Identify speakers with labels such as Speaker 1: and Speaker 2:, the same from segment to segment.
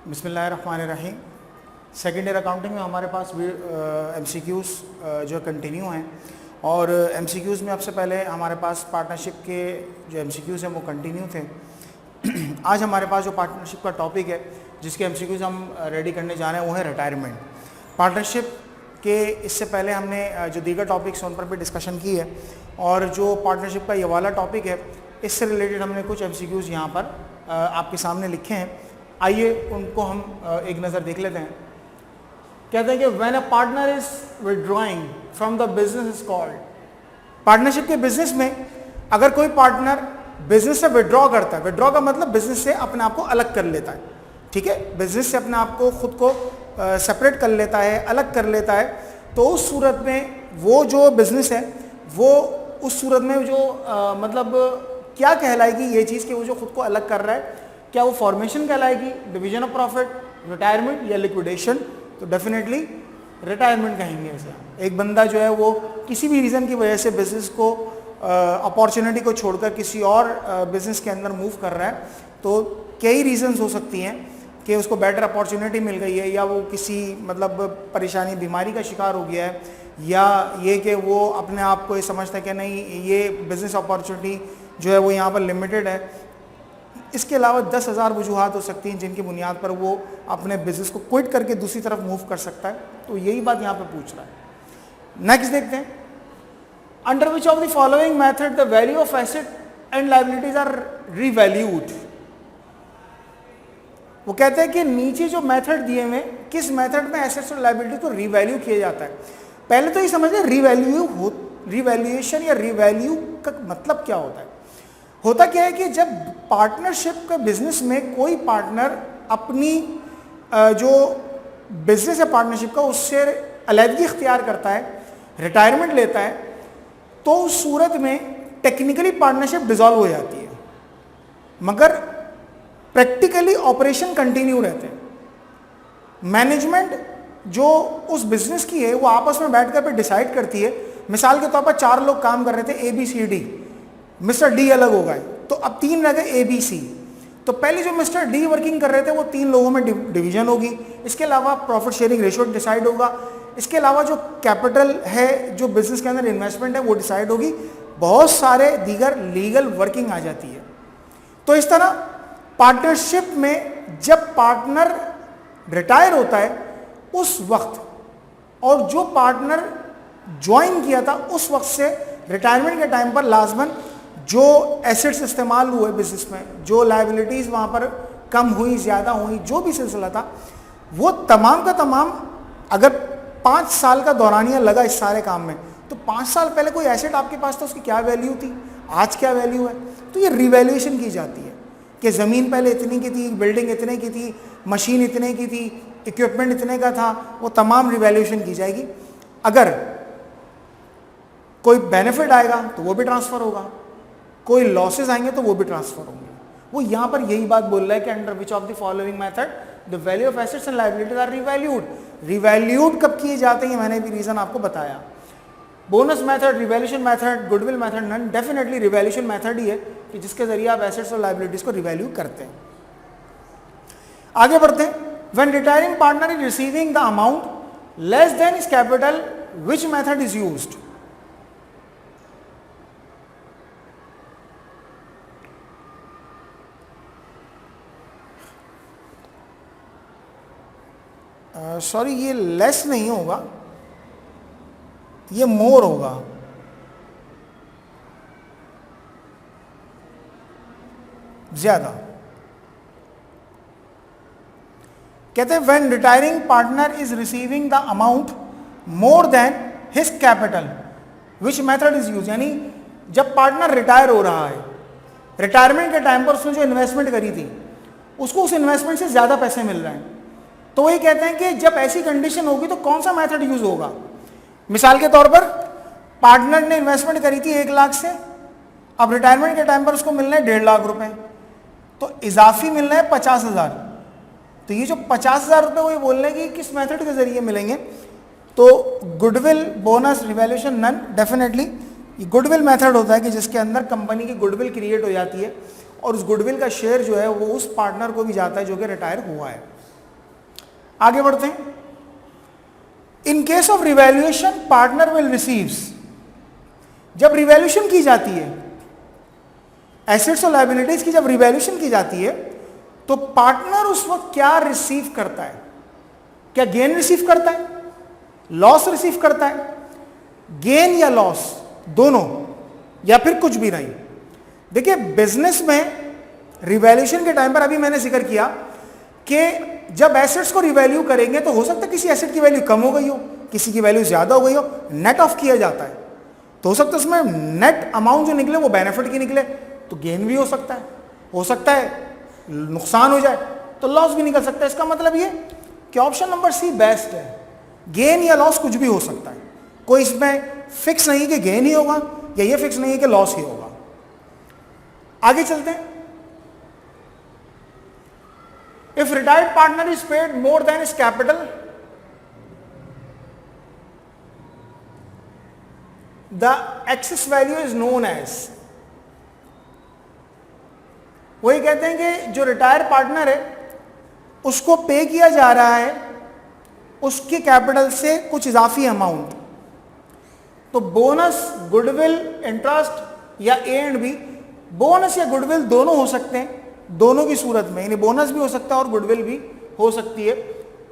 Speaker 1: बिस्मिल्लाहिर्रहमानिर्रहीम। Second year accounting में हमारे पास भी MCQs जो कंटिन्यू हैं और MCQs में सबसे पहले हमारे पास पार्टनरशिप के जो MCQs हैं वो कंटिन्यू थे। आज हमारे पास जो पार्टनरशिप का टॉपिक है जिसके MCQs हम रेडी करने जा रहे हैं वो है रिटायरमेंट। पार्टनरशिप के इससे पहले हमने जो दीगर टॉपिक्स हैं उन पर भी डिस्कशन की है और जो पार्टनरशिप का ये वाला टॉपिक है इससे रिलेटेड हमने कुछ MCQs यहाँ पर आपके सामने लिखे हैं। आइए उनको हम एक नज़र देख लेते हैं। कहते हैं कि when a partner is withdrawing from the business is called. Partnership के बिजनेस में अगर कोई पार्टनर बिजनेस से विड्रॉ करता है, विड्रॉ का मतलब बिजनेस से अपने आप को अलग कर लेता है, ठीक है, बिजनेस से अपने आप को खुद को सेपरेट कर लेता है, अलग कर लेता है, तो उस सूरत में वो जो बिजनेस है वो उस सूरत में जो मतलब क्या कहलाएगी ये चीज़ कि वो जो खुद को अलग कर रहा है, क्या वो फॉर्मेशन कहलाएगी, डिवीजन ऑफ प्रॉफिट, रिटायरमेंट या लिक्विडेशन? तो डेफिनेटली रिटायरमेंट कहेंगे इसे। एक बंदा जो है वो किसी भी रीज़न की वजह से बिजनेस को अपॉर्चुनिटी को छोड़कर किसी और बिजनेस के अंदर मूव कर रहा है, तो कई रीजंस हो सकती हैं कि उसको बेटर अपॉर्चुनिटी मिल गई है या वो किसी मतलब परेशानी बीमारी का शिकार हो गया है या ये कि वो अपने आप को ये समझता है कि नहीं ये बिज़नेस अपॉर्चुनिटी जो है वो यहाँ पर लिमिटेड है। इसके अलावा 10,000 वजूहात हो सकती हैं जिनकी बुनियाद पर वो अपने बिजनेस को क्विट करके दूसरी तरफ मूव कर सकता है। तो यही बात यहाँ पे पूछ रहा है। नेक्स्ट देखते हैं, under which of the following method the value of asset and liabilities are revalued. वो कहते हैं कि नीचे जो मेथड दिए हुए किस मेथड में एसेट्स और लायबिलिटी को रीवैल्यू किया जाता है। पहले तो ये समझिए रिवैल्यूएशन या रिवैल्यू का मतलब क्या होता है। होता क्या है कि जब पार्टनरशिप का बिजनेस में कोई पार्टनर अपनी जो बिजनेस है पार्टनरशिप का उससे अलहदगी इख्तियार करता है, रिटायरमेंट लेता है, तो उस सूरत में टेक्निकली पार्टनरशिप डिसॉल्व हो जाती है मगर प्रैक्टिकली ऑपरेशन कंटिन्यू रहते हैं। मैनेजमेंट जो उस बिजनेस की है वो आपस में बैठकर पे डिसाइड करती है। मिसाल के तौर पर 4 लोग काम कर रहे थे ABCD, मिस्टर डी अलग हो गए तो अब 3 रह गए ABC। तो पहले जो मिस्टर डी वर्किंग कर रहे थे वो 3 लोगों में डिवीजन होगी। इसके अलावा प्रॉफिट शेयरिंग रेशियो डिसाइड होगा। इसके अलावा जो कैपिटल है जो बिजनेस के अंदर इन्वेस्टमेंट है वो डिसाइड होगी। बहुत सारे दीगर लीगल वर्किंग आ जाती है। तो इस तरह पार्टनरशिप में जब पार्टनर रिटायर होता है उस वक्त और जो पार्टनर ज्वाइन किया था उस वक्त से रिटायरमेंट के टाइम पर लाजमन जो एसेट्स इस्तेमाल हुए बिजनेस में, जो लायबिलिटीज़ वहाँ पर कम हुई, ज़्यादा हुई, जो भी सिलसिला था वो तमाम का तमाम, अगर 5 साल का दौरानिया लगा इस सारे काम में तो 5 साल पहले कोई एसेट आपके पास था उसकी क्या वैल्यू थी, आज क्या वैल्यू है। तो ये रिवैल्यूएशन की जाती है कि ज़मीन पहले इतनी की थी, बिल्डिंग इतने की थी, मशीन इतने की थी, इक्विपमेंट इतने का था, वो तमाम रिवैल्यूएशन की जाएगी। अगर कोई बेनिफिट आएगा तो वो भी ट्रांसफ़र होगा, कोई लॉसेस आएंगे तो वो भी ट्रांसफ़र होंगे। वो यहाँ पर यही बात बोल रहा है कि under which of the following method the value of assets and liabilities are revalued. Revalued कब किए जाते हैं मैंने भी रीज़न आपको बताया। Bonus method, revaluation method, goodwill method, none. Definitely revaluation method ही है कि जिसके जरिए आप एसेट्स और लायबिलिटीज को रिवैल्यू करते हैं। आगे बढ़ते हैं। When retiring partner is receiving the amount less than his capital which method is used. Sorry ये लेस नहीं होगा, ये मोर होगा। ज्यादा। कहते हैं when retiring partner is receiving the amount more than his capital which method is use. यानी जब पार्टनर रिटायर हो रहा है, रिटायरमेंट के टाइम पर उसने जो इन्वेस्टमेंट करी थी उसको उस इन्वेस्टमेंट से ज्यादा पैसे मिल रहे हैं, तो वही कहते हैं कि जब ऐसी कंडीशन होगी तो कौन सा मेथड यूज होगा। मिसाल के तौर पर पार्टनर ने इन्वेस्टमेंट करी थी 1 लाख से, अब रिटायरमेंट के टाइम पर उसको मिल रहे हैं 1.5 लाख रुपए, तो इजाफी मिल रहे हैं 50,000। तो ये जो 50,000 रुपये वो ये बोल रहे हैं कि किस मेथड के जरिए मिलेंगे। तो goodwill, bonus, revaluation, none. Definitely ये गुडविल मेथड होता है कि जिसके अंदर कंपनी की गुडविल क्रिएट हो जाती है और उस गुडविल का शेयर जो है वो उस पार्टनर को भी जाता है जो कि रिटायर हुआ है। आगे बढ़ते हैं। In case of revaluation partner will receives, जब रिवैल्यूएशन की जाती है एसेट्स और लायबिलिटीज की, जब रिवैल्यूएशन की जाती है तो पार्टनर उस वक्त क्या रिसीव करता है? क्या गेन रिसीव करता है, लॉस रिसीव करता है? गेन या लॉस दोनों, या फिर कुछ भी नहीं? देखिए बिजनेस में रिवैल्यूएशन के टाइम पर अभी मैंने जिक्र किया कि जब एसेट्स को रिवैल्यू करेंगे तो हो सकता है किसी एसेट की वैल्यू कम हो गई हो, किसी की वैल्यू ज्यादा हो गई हो, नेट ऑफ किया जाता है तो हो सकता है उसमें नेट अमाउंट जो निकले वो बेनिफिट की निकले तो गेन भी हो सकता है नुकसान हो जाए तो लॉस भी निकल सकता है। इसका मतलब ये कि ऑप्शन नंबर सी बेस्ट है, गेन या लॉस कुछ भी हो सकता है, कोई इसमें फिक्स नहीं कि गेन ही होगा या ये फिक्स नहीं है कि लॉस ही होगा। आगे चलते हैं। If retired partner is paid more than his capital, the excess value is known as, वही कहते हैं कि जो रिटायर पार्टनर है उसको पे किया जा रहा है उसके कैपिटल से कुछ इजाफी अमाउंट, तो बोनस, गुडविल, इंटरेस्ट या ए एंड बी, बोनस या गुडविल दोनों हो सकते हैं, दोनों की सूरत में, यानी बोनस भी हो सकता है और गुडविल भी हो सकती है।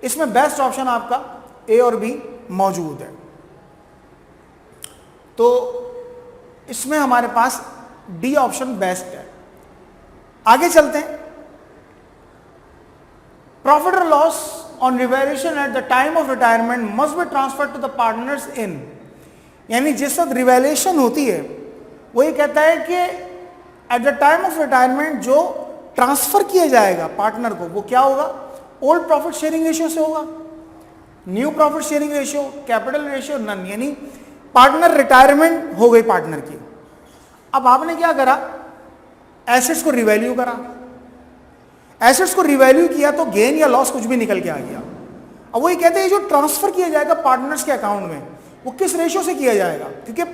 Speaker 1: इसमें बेस्ट ऑप्शन आपका ए और बी मौजूद है, तो इसमें हमारे पास डी ऑप्शन बेस्ट है। आगे चलते हैं। प्रॉफिट और loss on revaluation at the time of retirement must be transfer to the partners in, यानी जिस वक्त रिवैल्यूएशन होती है वही कहता है कि eight the time of retirement जो ट्रांसफर किया जाएगा पार्टनर को वो क्या होगा? ओल्ड प्रॉफिट शेयरिंग रेशियो से होगा, new profit sharing ratio, capital ratio, none, यानी पार्टनर रिटायरमेंट हो गई पार्टनर की। अब आपने क्या करा? एसेट्स को रिवैल्यू करा, एसेट्स को रिवैल्यू किया तो गेन या लॉस कुछ भी निकल के आ गया। अब वही कहते हैं जो ट्रांसफर किया जाएगा पार्टनर्स के अकाउंट में वो किस रेशियो से किया जाएगा, क्योंकि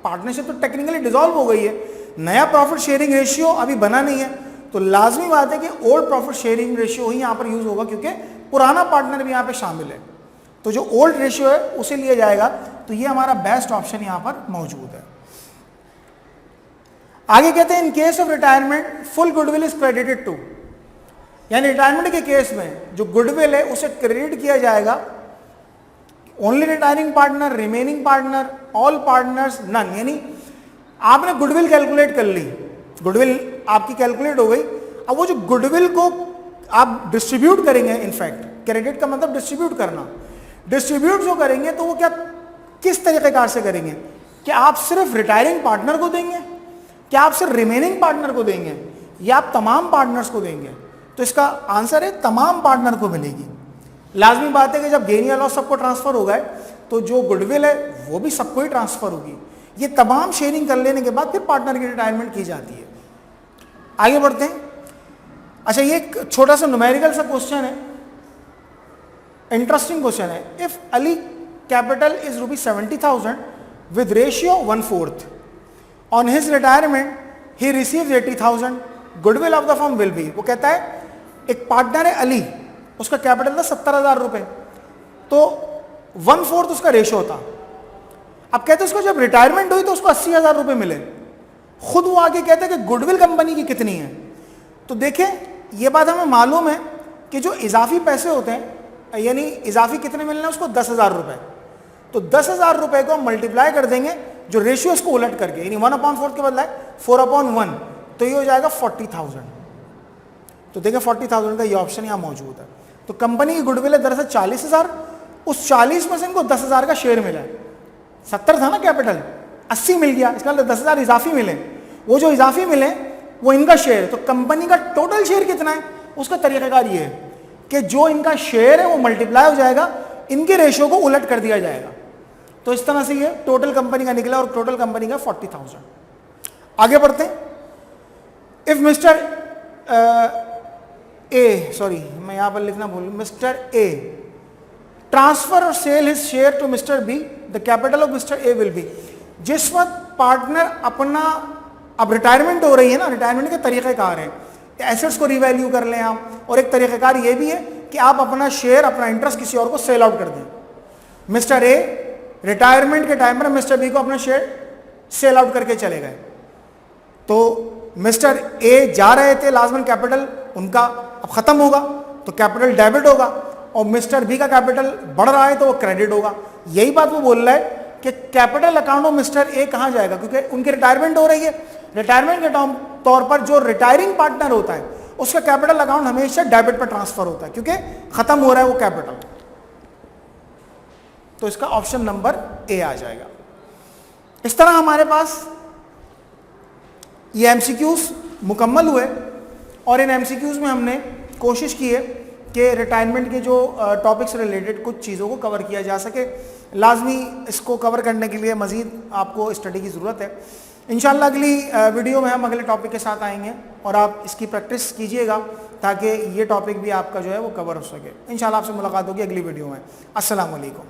Speaker 1: पार्टनरशिप तो टेक्निकली डिसॉल्व हो गई है, नया प्रॉफिट शेयरिंग रेशियो अभी बना नहीं है, तो लाजमी बात है कि ओल्ड प्रॉफिट शेयरिंग रेशियो ही यहाँ पर यूज होगा क्योंकि पुराना पार्टनर भी यहाँ पे शामिल है, तो जो ओल्ड रेशियो है उसे लिया जाएगा, तो ये हमारा बेस्ट ऑप्शन यहाँ पर मौजूद है। आगे कहते हैं in case of retirement full goodwill is credited to, यानी रिटायरमेंट के केस में जो गुडविल है उसे क्रेडिट किया जाएगा only retiring partner, remaining partner, all partners, none, यानी आपने गुडविल कैलकुलेट कर ली, गुडविल आपकी कैलकुलेट हो गई, अब वो जो गुडविल को आप डिस्ट्रीब्यूट करेंगे, इनफैक्ट क्रेडिट का मतलब डिस्ट्रीब्यूट करना, डिस्ट्रीब्यूट जो करेंगे तो वो क्या किस तरीकेकार से करेंगे? क्या आप सिर्फ रिटायरिंग पार्टनर को देंगे, क्या आप सिर्फ रिमेनिंग पार्टनर को देंगे, या आप तमाम पार्टनर्स को देंगे? तो इसका आंसर है तमाम पार्टनर को मिलेगी। लाजमी बात है कि जब गेन या लॉस सबको ट्रांसफर हो गए तो जो गुडविल है वो भी सबको ही ट्रांसफर होगी। ये तमाम शेयरिंग कर लेने के बाद फिर पार्टनर की रिटायरमेंट की जाती है। आगे बढ़ते हैं। अच्छा, ये एक छोटा सा न्यूमेरिकल सा क्वेश्चन है, इंटरेस्टिंग क्वेश्चन है। If Ali capital is ₹70,000 with ratio 1/4, on his retirement he receives 80,000, goodwill of the firm will be, वो कहता है एक पार्टनर है अली, उसका कैपिटल था 70,000 रुपए, तो 1/4 उसका रेशियो था। अब कहते हैं उसको जब रिटायरमेंट हुई तो उसको 80,000 रुपए मिले, खुद वो आगे कहते हैं कि गुडविल कंपनी की कितनी है। तो देखें ये बात हमें मालूम है कि जो इजाफी पैसे होते हैं, यानी इजाफी कितने मिलने हैं उसको 10,000 रुपए, तो 10,000 रुपए को मल्टीप्लाई कर देंगे जो रेशियो इसको उलट करके, यानी 1/4 के बदला 4/1, तो ये हो जाएगा 40,000। तो देखें 40,000 का ये ऑप्शन यहाँ मौजूद है। तो कंपनी की गुडविल है दरअसल 40,000, उस 40 में से इनको 10,000 का शेयर मिला है। 70 था ना कैपिटल, 80 मिल गया, इसका मतलब 10,000 इजाफी मिले, वो जो इजाफी मिले वो इनका शेयर है। तो कंपनी का टोटल शेयर कितना है, उसका तरीकाकार ये है कि जो इनका शेयर है वो मल्टीप्लाई हो जाएगा, इनके रेशियो को उलट कर दिया जाएगा। तो इस तरह से ये टोटल कंपनी का निकला, और टोटल कंपनी का 40,000। आगे बढ़ते हैं। इफ मिस्टर ए, सॉरी मैं यहां पर लिखना भूल, मिस्टर ए ट्रांसफर और sell his share to mister B, the capital of mister A will be, जिस वक्त पार्टनर अपना, अब रिटायरमेंट हो रही है ना, रिटायरमेंट के तरीक़ेकार हैं, एसेट्स को रिवैल्यू कर लें आप, और एक तरीक़ेकार ये भी है कि आप अपना शेयर, अपना इंटरेस्ट किसी और को सेल आउट कर दें। मिस्टर ए रिटायरमेंट के टाइम पर मिस्टर बी को अपना शेयर सेल आउट करके चले गए, तो मिस्टर ए जा रहे थे, लाजमन कैपिटल उनका अब खत्म होगा तो कैपिटल डेबिट होगा, और मिस्टर बी का कैपिटल बढ़ रहा है तो वो क्रेडिट होगा। यही बात वो बोल रहा है कि कैपिटल अकाउंट ऑफ मिस्टर ए कहां जाएगा, क्योंकि उनकी रिटायरमेंट हो रही है। रिटायरमेंट के तौर पर जो रिटायरिंग पार्टनर होता है उसका कैपिटल अकाउंट हमेशा डेबिट पर ट्रांसफर होता है, क्योंकि खत्म हो रहा है वो कैपिटल। तो इसका ऑप्शन नंबर ए आ जाएगा। इस तरह हमारे पास ये एमसीक्यूज मुकम्मल हुए, और इन एमसीक्यूज में हमने कोशिश की है कि रिटायरमेंट के जो टॉपिक्स रिलेटेड कुछ चीज़ों को कवर किया जा सके। लाजमी इसको कवर करने के लिए मज़ीद आपको स्टडी की ज़रूरत है। इंशाल्लाह अगली वीडियो में हम अगले टॉपिक के साथ आएंगे और आप इसकी प्रैक्टिस कीजिएगा ताकि ये टॉपिक भी आपका जो है वो कवर हो सके। इंशाल्लाह आपसे मुलाकात होगी अगली वीडियो में। अस्सलाम वालेकुम।